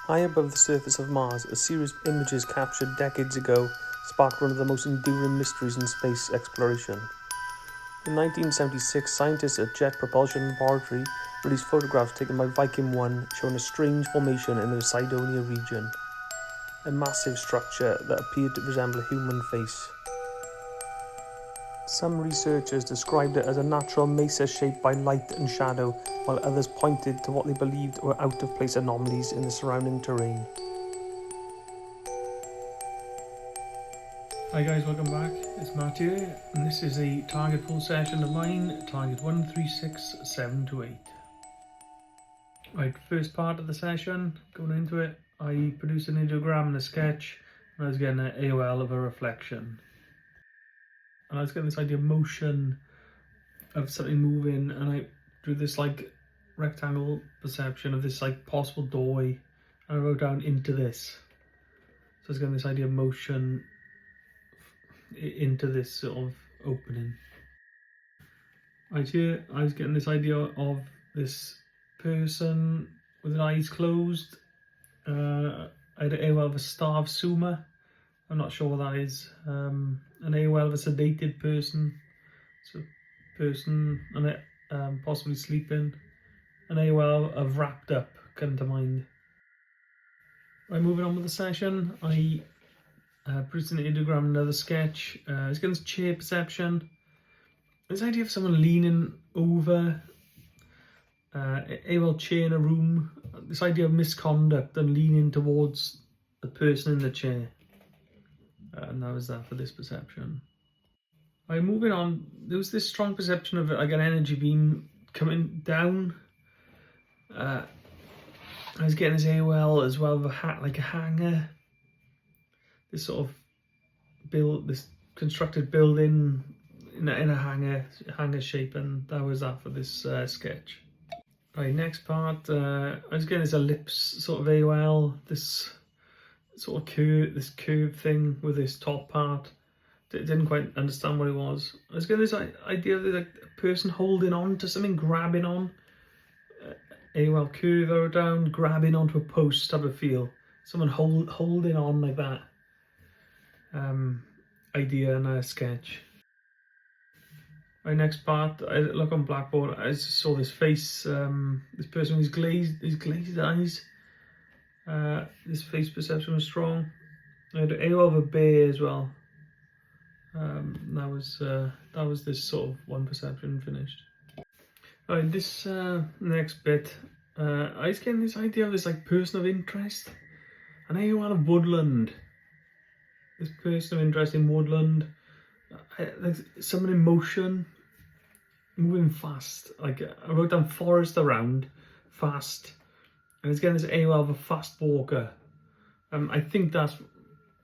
High above the surface of Mars, a series of images captured decades ago sparked one of the most enduring mysteries in space exploration. In 1976, scientists at Jet Propulsion Laboratory released photographs taken by Viking 1 showing a strange formation in the Cydonia region, a massive structure that appeared to resemble a human face. Some researchers described it as a natural mesa shaped by light and shadow, while others pointed to what they believed were out-of-place anomalies in the surrounding terrain. Hi guys, welcome back. It's Matt here, and this is a target pull session of mine, target 136728. Right, first part of the session, going into it, I produced an ideogram and a sketch, and I was getting an AOL of a reflection. And I was getting this idea of motion, of something moving, and I drew this like rectangle perception of this like possible doorway, and I wrote down into this. So I was getting this idea of motion into this sort of opening. Right here, I was getting this idea of this person with their eyes closed. I had an AOL of a starved Suma. I'm not sure what that is. An AOL of a sedated person. So person and it possibly sleeping. An AOL of wrapped up come to mind. Right, moving on with the session, I produced an ideogram, another sketch. I was getting this chair perception. This idea of someone leaning over a chair in a room, this idea of misconduct and leaning towards the person in the chair. And that was that for this perception. Right, moving on, there was this strong perception of like an energy beam coming down. I was getting this AOL as well of like a hanger. This sort of this constructed building in a hanger shape, and that was that for this sketch. Right, next part, I was getting this ellipse sort of AOL, this sort of curve thing with this top part. Didn't quite understand what it was. I was getting this idea of like a person holding on to something, grabbing on. AOL curve or down, grabbing onto a post type of feel. Someone holding on like that. Idea in a sketch. Right, next part, I look on Blackboard, I just saw this face, this person with his glazed eyes. This face perception was strong. I had an AOL of a bear as well. That was this sort of one perception finished. Alright, this next bit, I was getting this idea of this like person of interest. An AOL of woodland. This person of interest in woodland. Like someone in motion, moving fast. Like I wrote down forest around, fast. And it's getting this AOL of a fast walker. I think that's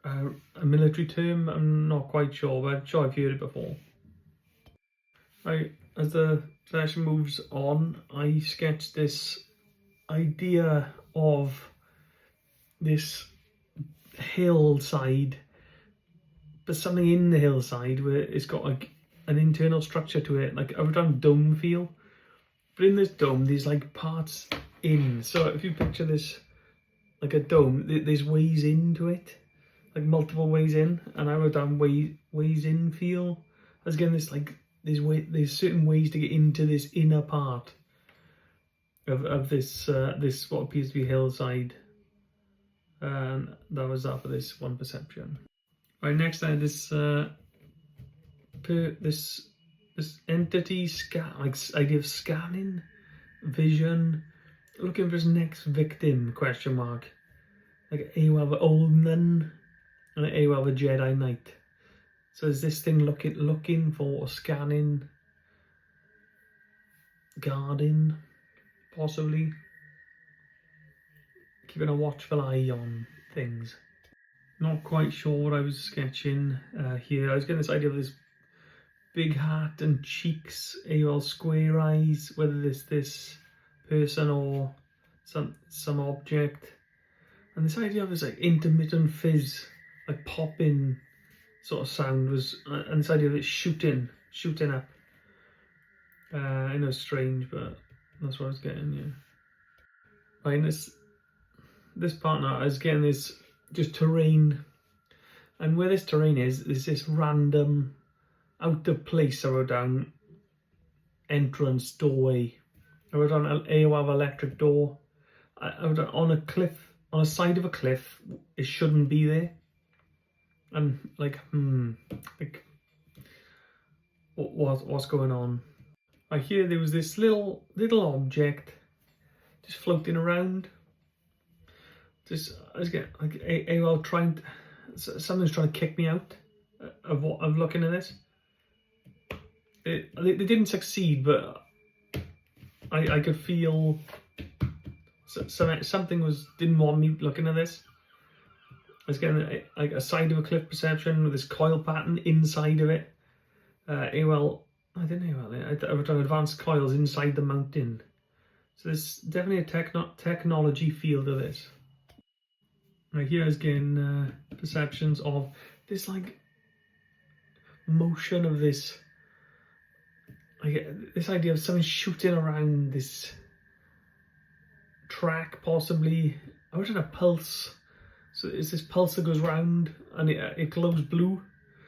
a military term. I'm not quite sure, but I'm sure I've heard it before. Right, as the session moves on, I sketched this idea of this hillside, but something in the hillside where it's got like an internal structure to it, like I wrote down dome feel. But in this dome, there's like parts in. So if you picture this like a dome, there's ways into it, like multiple ways in, and I wrote down ways in feel. I was getting this like there's certain ways to get into this inner part of this this what appears to be a hillside, and that was that for this one perception. Right, next I had this this entity like idea of scanning, vision, looking for his next victim, question mark, like an AOL of an old nun and an AOL of a Jedi Knight. So is this thing looking for, scanning, guarding, possibly keeping a watchful eye on things. Not quite sure what I was sketching here. I was getting this idea of this big hat and cheeks, AOL square eyes, whether this person or some object. And this idea of this like intermittent fizz, like popping sort of sound was, and this idea of it shooting up. I know it's strange, but that's what I was getting, yeah. Right, this this part now is again is just terrain, and where this terrain is this random out of place. I wrote down entrance doorway. I wrote down AOL electric door. I wrote down on a cliff, on a side of a cliff. It shouldn't be there. And like what's going on? I hear there was this little object just floating around. I was getting like AOL trying to, someone's trying to kick me out of looking at this. They didn't succeed, but I could feel something didn't want me looking at this. I was getting like a side of a cliff perception with this coil pattern inside of it. AOL, I didn't know. I was on advanced coils inside the mountain. So there's definitely a technology field of this. Right here I was getting perceptions of this like motion of this. I get this idea of something shooting around this track, possibly. I was in a pulse. So it's this pulse that goes round and it glows blue.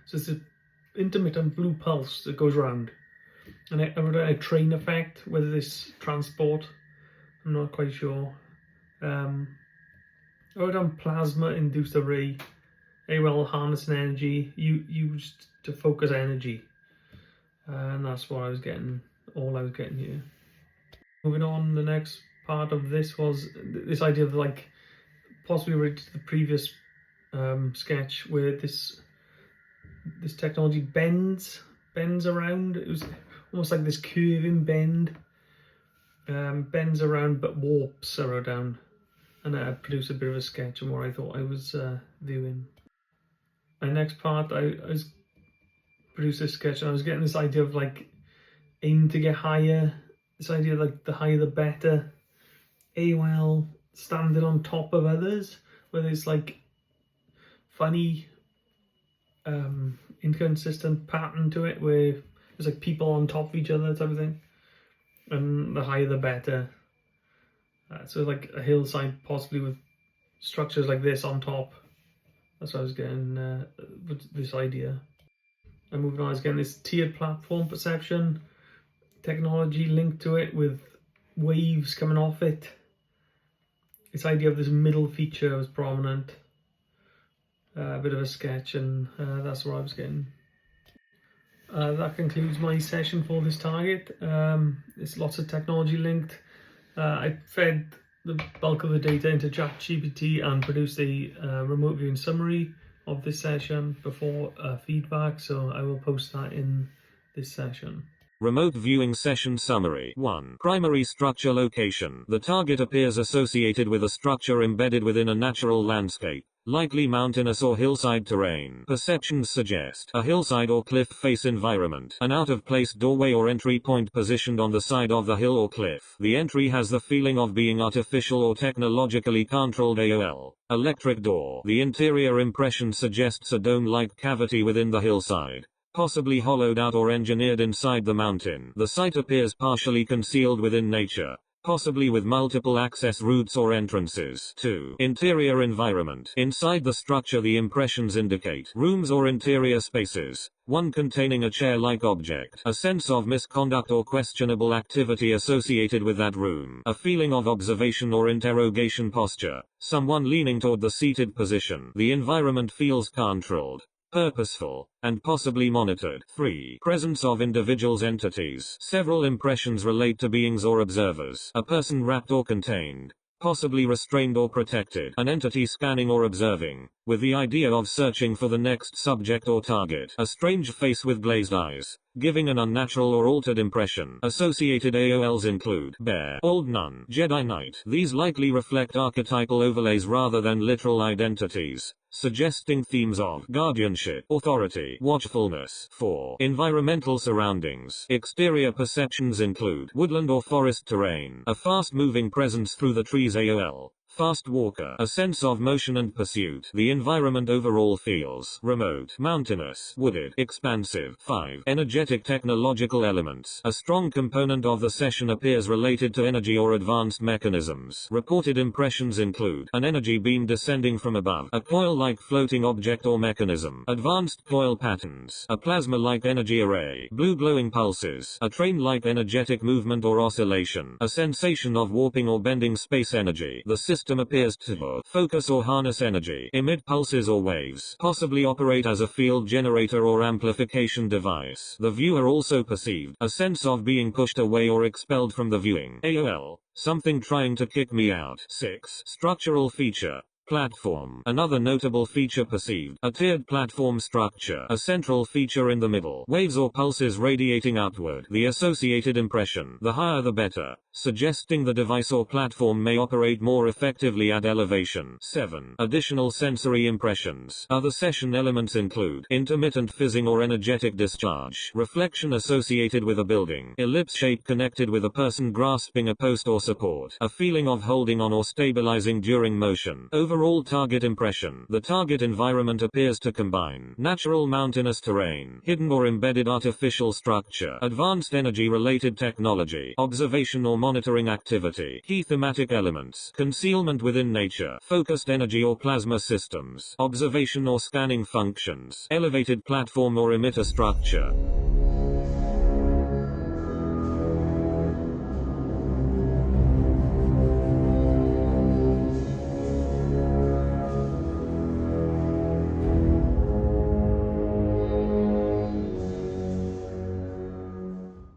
So it's an intermittent blue pulse that goes round. And I wrote a train effect, whether this transport, I'm not quite sure. I wrote down plasma induced array, AOL harnessing energy, used to focus energy. And that's what I was getting, all I was getting here. Moving on, the next part of this was this idea of like, possibly related to the previous sketch where this technology bends around. It was almost like this curving bend, bends around but warps. I wrote down, and I produced a bit of a sketch on what I thought I was viewing. My next part, I was produced this sketch, and I was getting this idea of like aim to get higher. This idea of like the higher the better. AOL standing on top of others, where there's like funny inconsistent pattern to it, where there's like people on top of each other type of thing, and the higher the better. So like a hillside, possibly with structures like this on top. That's what I was getting with this idea. And moving on, I was getting this tiered platform perception, technology linked to it with waves coming off it. This idea of this middle feature was prominent. A bit of a sketch, and that's what I was getting. That concludes my session for this target. There's lots of technology linked. I fed the bulk of the data into ChatGPT and produced a remote viewing summary of this session before feedback, so I will post that in this session. Remote viewing session summary. 1. Primary structure location. The target appears associated with a structure embedded within a natural landscape, likely mountainous or hillside terrain. Perceptions suggest a hillside or cliff face environment, an out-of-place doorway or entry point positioned on the side of the hill or cliff. The entry has the feeling of being artificial or technologically controlled. AOL electric door. The interior impression suggests a dome-like cavity within the hillside, possibly hollowed out or engineered inside the mountain. The site appears partially concealed within nature, possibly with multiple access routes or entrances. 2. Interior environment. Inside the structure, the impressions indicate rooms or interior spaces, one containing a chair-like object, a sense of misconduct or questionable activity associated with that room, a feeling of observation or interrogation posture, someone leaning toward the seated position. The environment feels controlled, purposeful, and possibly monitored. 3. Presence of individuals, entities. Several impressions relate to beings or observers. A person wrapped or contained, possibly restrained or protected. An entity scanning or observing, with the idea of searching for the next subject or target. A strange face with glazed eyes, giving an unnatural or altered impression. Associated AOLs include bear, old nun, Jedi Knight. These likely reflect archetypal overlays rather than literal identities, suggesting themes of guardianship, authority, watchfulness. 4. Environmental surroundings. Exterior perceptions include woodland or forest terrain, a fast-moving presence through the trees. AOL fast walker, a sense of motion and pursuit. The environment overall feels remote, mountainous, wooded, expansive. 5. Energetic technological elements. A strong component of the session appears related to energy or advanced mechanisms. Reported impressions include an energy beam descending from above, a coil-like floating object or mechanism, advanced coil patterns, a plasma-like energy array, blue glowing pulses, a train-like energetic movement or oscillation, a sensation of warping or bending space energy. The system appears to focus or harness energy, emit pulses or waves, possibly operate as a field generator or amplification device. The viewer also perceived a sense of being pushed away or expelled from the viewing. AOL. Something trying to kick me out. 6. Structural feature. Platform. Another notable feature perceived. A tiered platform structure. A central feature in the middle. Waves or pulses radiating outward. The associated impression. The higher the better, suggesting the device or platform may operate more effectively at elevation. 7. Additional sensory impressions. Other session elements include intermittent fizzing or energetic discharge. Reflection associated with a building. Ellipse shape connected with a person grasping a post or support. A feeling of holding on or stabilizing during motion. Overall target impression. The target environment appears to combine natural mountainous terrain, hidden or embedded artificial structure, advanced energy-related technology, observation or monitoring activity. Key thematic elements. Concealment within nature, focused energy or plasma systems, observation or scanning functions, elevated platform or emitter structure.